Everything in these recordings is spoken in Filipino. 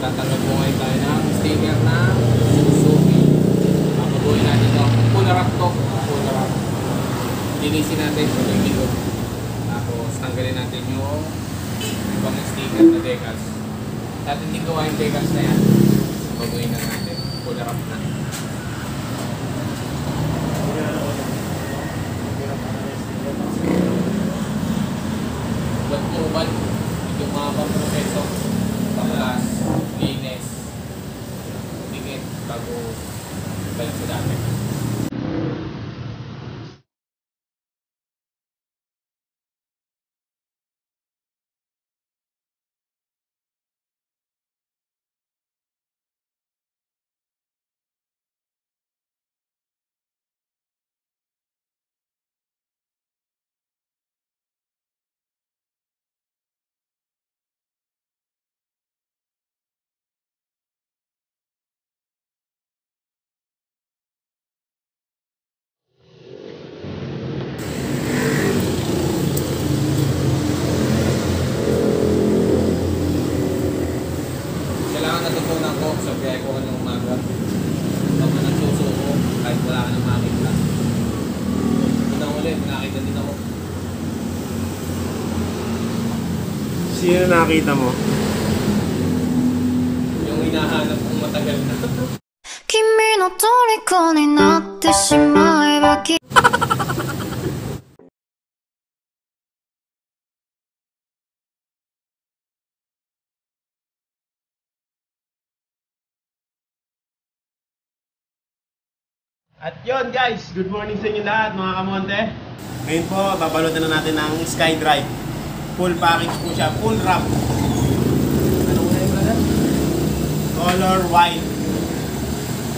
magtatanggap po ngayon tayo ng sticker na Suzuki. Papabuhin natin ito. Full wrap to. Full wrap. Linisin natin sa yung likod. Tapos tanggalin natin yung ibang sticker na decals. At hindi gawa yung decals na yan. Papabuhin na natin. Full wrap na. Ba't mo ba? Yung mga pang-proseso. Panglas, linis, dikit, bago balik sa dati. Natutunan ko sa biyahe ko kanina umaga. Huwag mo nagsusuko kahit wala ka nang makita. Unang ulit, nakita din ako. Sino nakita mo? Yung hinahanap kong matagal na. Kimi no toriko ni natte shimaeba ki. At yun guys, good morning sa inyo lahat mga kamonte. Ngayon po, babalutan na natin ng SkyDrive. Full package po siya, full wrap. Ano na yung brother? Color white.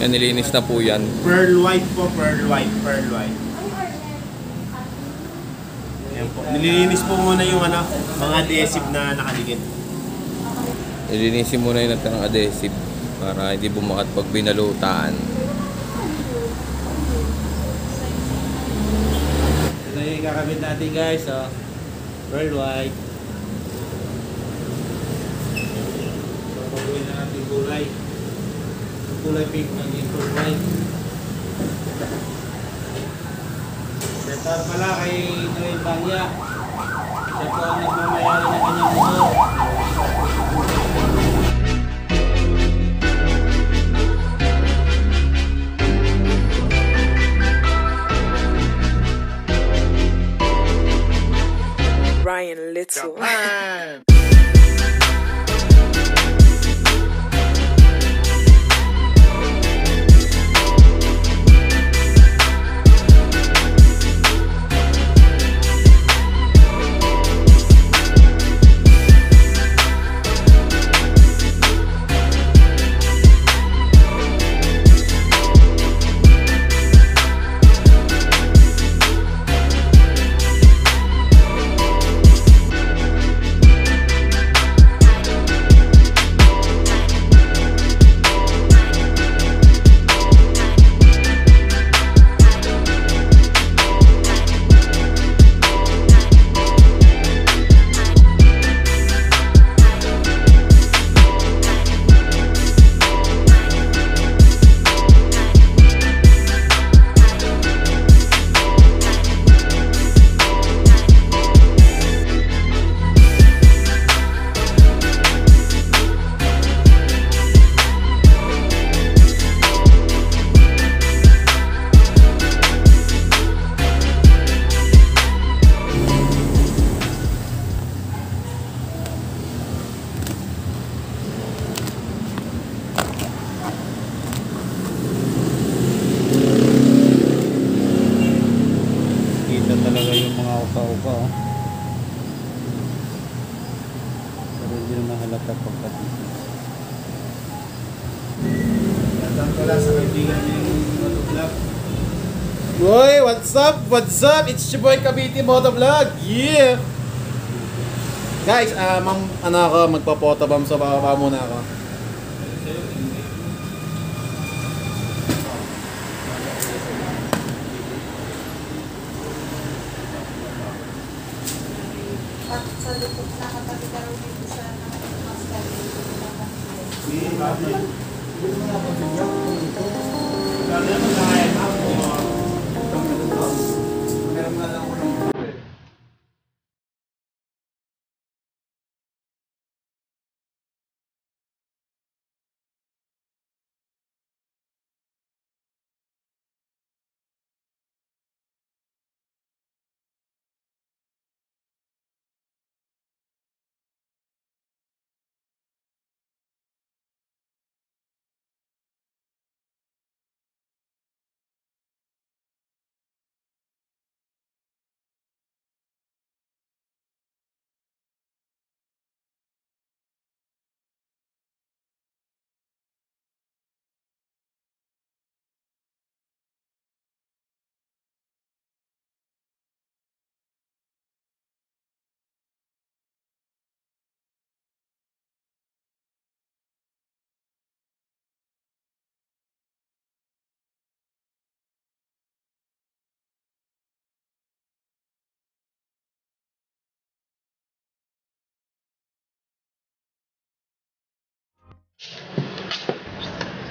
Yan, nilinis na po yan. Pearl white po, pearl white, pearl white. Yan po. Nililinis po muna yung ano, mga adhesive na nakadikit. Nilinisin muna yung natin ng adhesive para hindi bumakat pag binalutaan. Ito yung kakabit natin guys, oh. Pearl white. So, pagawin na natin kulay. Kulay pink ng pearl white. Shout out pala kay Noel Bangya. Siya po ang nagmamayari ng kanyang motor. Ryan Little. Talaga yung mga uka-uka, oh. Pero hindi naman halata pagkatito. Natang ko lang sa kaibigan niya yung motovlog. Boy, what's up? What's up? It's your boy Cavite Motovlog. Yeah! Guys, magpa-photobomb sa baba muna ako.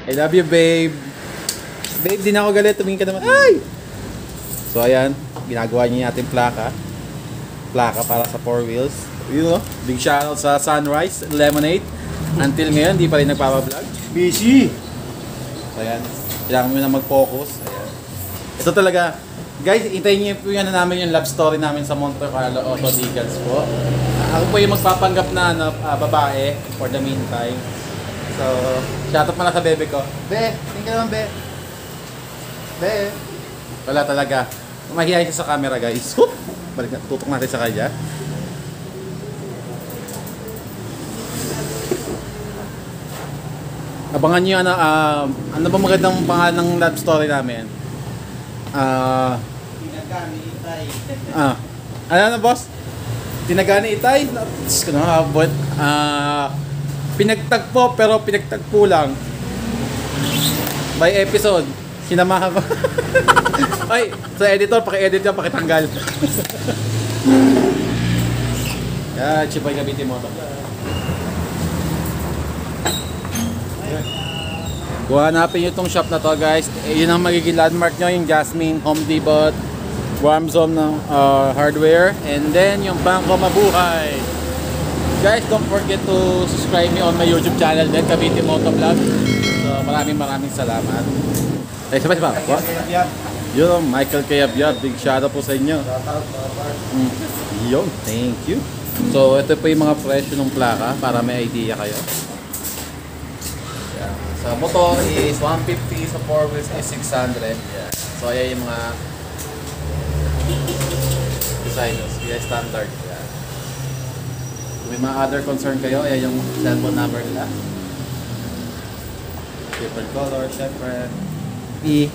I love you, babe. Babe, di na ako galit. Tumingin ka naman. Ay! So, ayan. Ginagawa niya natin plaka. Plaka para sa 4 wheels. You know, big shoutout sa Sunrise Lemonade. Until ngayon, di pa rin nagpapablog. Busy! So, ayan. Kailangan mo na mag-focus. Ayan. Ito talaga. Guys, hintayin niyo po yan na namin yung love story namin sa Monte Carlo Auto Decals po. Ako po yung magpapanggap na babae for the meantime. So, shoutout pala sa bebe ko. Be, tingin ka naman, be. Be. Wala talaga. Mahihayin siya sa camera, guys. Hoop! Balik na, tutok natin sa kanya. Abangan nyo ano ba magandang pangalan ng love story namin? Pinagkani itay. Ano na, boss? Tinagani itay? Pinagtagpo pero pinagtagpo lang. By episode. Sinamahan ko. Ay, sa editor, paki-edit yan, pakitanggal. Yan, Chipoy Cavite Moto. Kung hanapin nyo itong shop na to, guys, yun ang magiging landmark nyo, yung Jasmine Home Depot, Warm Zone ng hardware, and then yung Bangko Mabuhay. Guys, don't forget to subscribe me on my YouTube channel din, Cavite Moto Vlog. So, maraming salamat. Ay, sabay. What? Yun, Michael Kayabyab. Big shoutout po sa inyo. Yun, thank you. So, ito po yung mga presyo ng plaka para may idea kayo. Yeah. Sa motor is 150, sa 4 wheels is 600. Yeah. So, ayan yung mga designers. Yeah, standard. Yeah. Kung may mga other concern kayo, ayan yung cellphone number nila. Different color, syempre. Baby.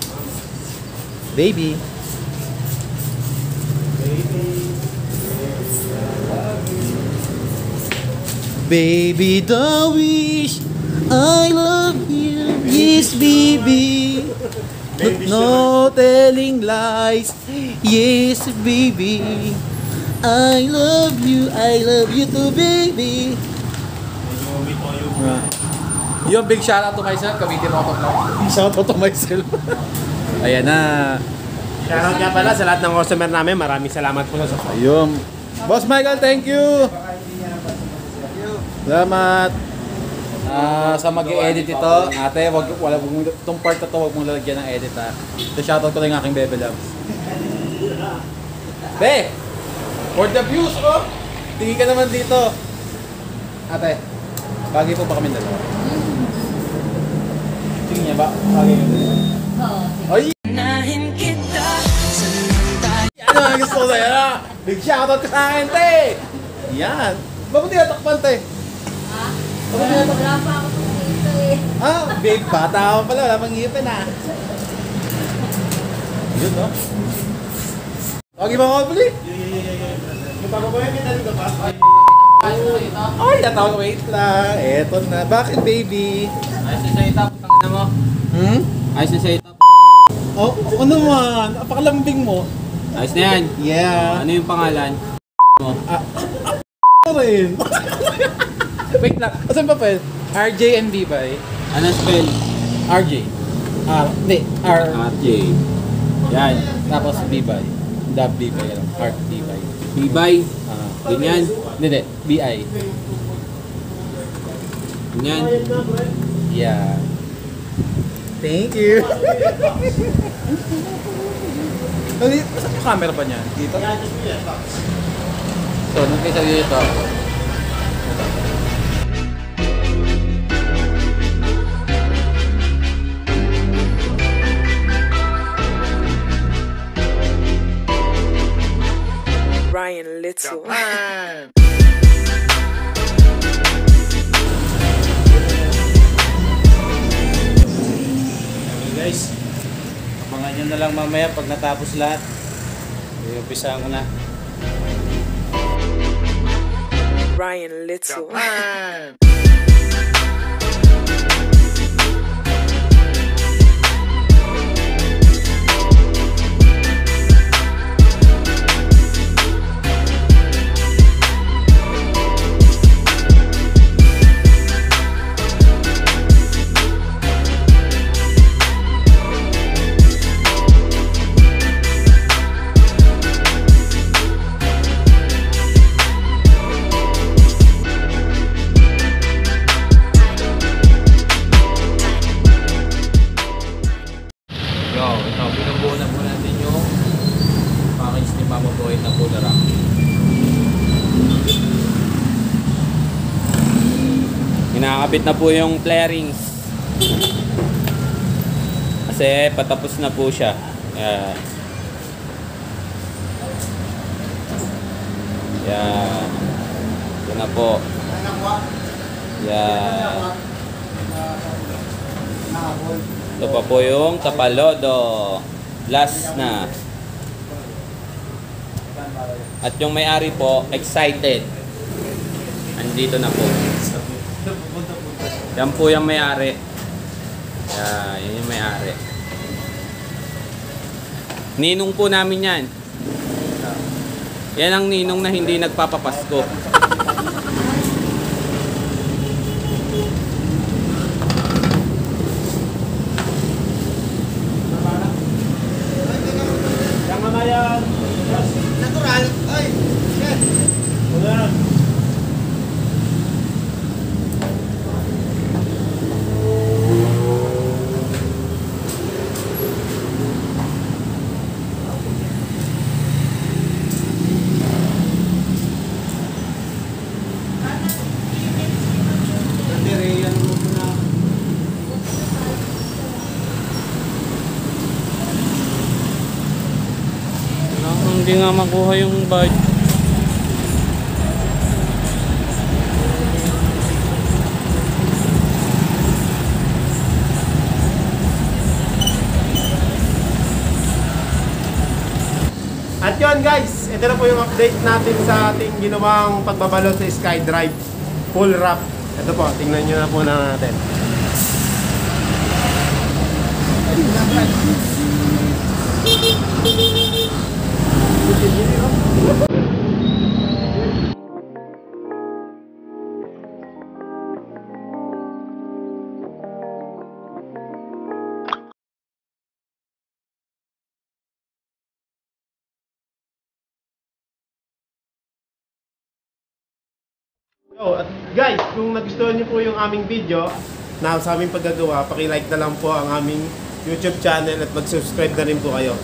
Baby, don't wish I love you. Yes, baby. No telling lies. Yes, baby. I love you. I love you too, baby. Yung big shoutout to myself, Cavite Moto Vlog. Shoutout to myself. Ayan na. Shoutout nga pala sa lahat ng customer namin. Maraming salamat po sa support. Ayun. Boss Michael, thank you. Salamat. Sa mag-edit ito, ate, itong part na to, wag mong lalagyan ng edit ha. So, shoutout ko lang yung aking bebe loves. Be! For the views ko, tingin ka naman dito. Ate, bagay po ba kami dalawa? Tingin niya ba? Bagay mo dalawa? Oo. Ay! Ano ang gusto ko sa'yo? Big shoutout ka sa akin, te! Yan! Bakit di natakpan, te? Ha? Wala pa ako sa dito eh. Babe, bata ako pala. Wala pang ngipin ah. Yun, no? Okay ba ako pala? Magpapaboyan kita dito ba? Ay, natawag. Wait lang. Eto na. Bakit, baby? Ayos na sa itap, tangina mo. Ayos na sa itap. Oh, ano naman? Apakalambing mo. Ayos na yan. Yeah. Ano yung pangalan mo? Ano rin? Wait lang. Asan pa, Pel? RJ and Bibay. Ano spell? RJ. Hindi. R. RJ. Yan. Tapos Bibay. Dab Bibay. Heart Bibay. Bibay. Ganyan. Hindi. BI. Ganyan. Yeah. Thank you. Saan yung camera ba niya? Dito? So, nung kaysa dito. Ryan Little. Guys, abangan nyo na lang mamaya pag natapos lahat. Iumpisa ko na. Ryan Little. Yo, ito, pinubuo na po natin yung package ni Mama Boy na Full Wrap. Kinakabit na po yung flarings. Kasi patapos na po siya. Yan. Yan. Yan na po. Yan. Ito pa po yung tapalodo. Last na. At yung may-ari po, excited. Andito na po. Yan po yung may-ari. Yan, yun yung may-ari. Ninong po namin yan. Yan ang ninong na hindi nagpapapasko. Yang mamaya. Natural. Ay. Wala. Hindi nga makuha yung bag. At yun guys, ito na po yung update natin sa ating ginawang pagbabalot sa SkyDrive full wrap. Ito po, tingnan nyo na po na natin. So, at guys, kung nagustuhan niyo po yung aming video na sa aming paggagawa, paki-like na lang po ang aming YouTube channel at mag-subscribe na rin po kayo.